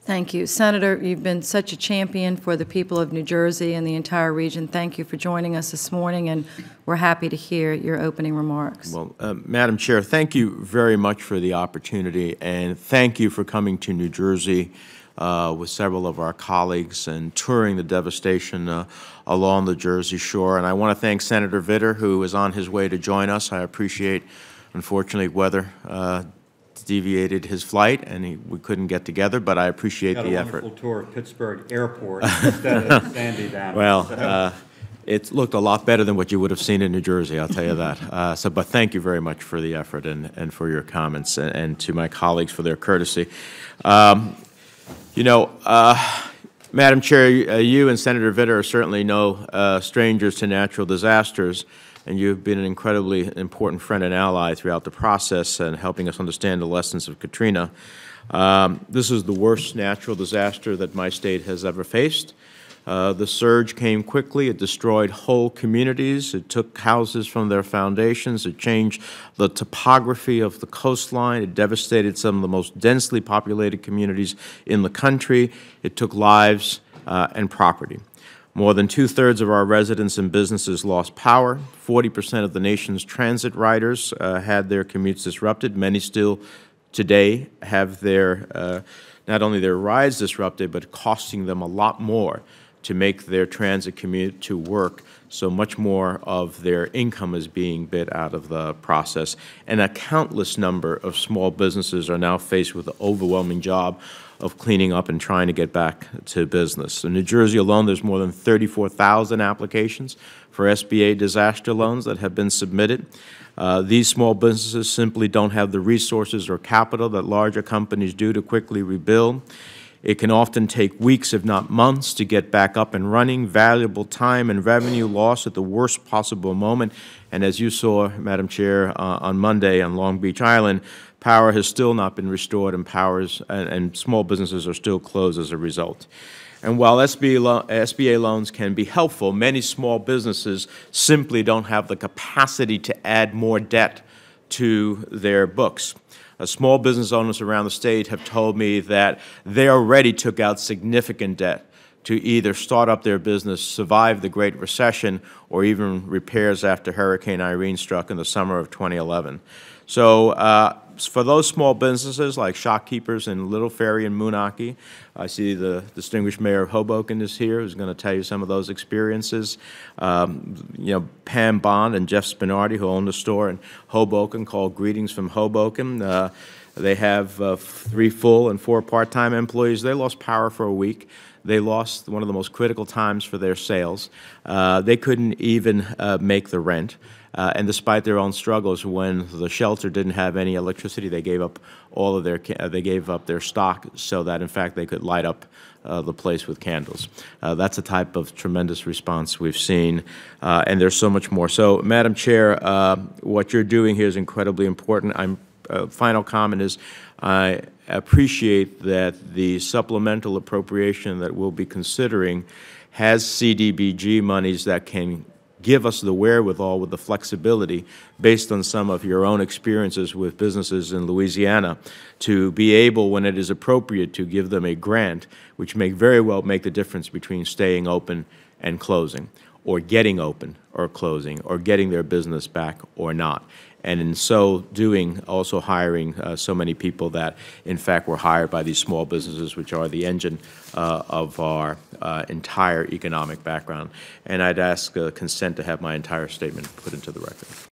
Thank you. Senator, you've been such a champion for the people of New Jersey and the entire region. Thank you for joining us this morning, and we're happy to hear your opening remarks. Well, Madam Chair, thank you very much for the opportunity, and thank you for coming to New Jersey with several of our colleagues and touring the devastation along the Jersey Shore. And I want to thank Senator Vitter, who is on his way to join us. I appreciate, unfortunately, weather deviated his flight, and we couldn't get together, but I appreciate the effort. Got a wonderful tour of Pittsburgh Airport instead of Sandy Dam. Well, it looked a lot better than what you would have seen in New Jersey, I'll tell you that. But thank you very much for the effort and for your comments, and to my colleagues for their courtesy. Madam Chair, you and Senator Vitter are certainly no strangers to natural disasters, and you've been an incredibly important friend and ally throughout the process and helping us understand the lessons of Katrina. This is the worst natural disaster that my state has ever faced. The surge came quickly. It destroyed whole communities. It took houses from their foundations. It changed the topography of the coastline. It devastated some of the most densely populated communities in the country. It took lives and property. More than two-thirds of our residents and businesses lost power. 40% of the nation's transit riders had their commutes disrupted. Many still today have their, not only their rides disrupted, but costing them a lot more to make their transit commute to work. So much more of their income is being bid out of the process. And a countless number of small businesses are now faced with the overwhelming job of cleaning up and trying to get back to business. In New Jersey alone, there's more than 34,000 applications for SBA disaster loans that have been submitted. These small businesses simply don't have the resources or capital that larger companies do to quickly rebuild. It can often take weeks, if not months, to get back up and running, valuable time and revenue lost at the worst possible moment. And as you saw, Madam Chair, on Monday on Long Beach Island, power has still not been restored, and small businesses are still closed as a result. And while SBA loans can be helpful, many small businesses simply don't have the capacity to add more debt to their books. Small business owners around the state have told me that they already took out significant debt to either start up their business, survive the Great Recession, or even repairs after Hurricane Irene struck in the summer of 2011. So for those small businesses like shopkeepers in Little Ferry and Moonachie, I see the distinguished mayor of Hoboken is here, who's going to tell you some of those experiences. Pam Bond and Jeff Spinardi, who own the store in Hoboken, called Greetings from Hoboken. They have 3 full and 4 part-time employees. They lost power for a week. They lost one of the most critical times for their sales. They couldn't even make the rent. And despite their own struggles, when the shelter didn't have any electricity, they gave up all of their stock so that, in fact, they could light up the place with candles. That's a type of tremendous response we've seen, and there's so much more. So, Madam Chair, what you're doing here is incredibly important. Final comment is I appreciate that the supplemental appropriation that we'll be considering has CDBG monies that can give us the wherewithal with the flexibility based on some of your own experiences with businesses in Louisiana to be able, when it is appropriate, to give them a grant which may very well make the difference between staying open and closing, or getting open or closing, or getting their business back or not. And in so doing, also hiring so many people that, in fact, were hired by these small businesses, which are the engine of our entire economic background. And I'd ask consent to have my entire statement put into the record.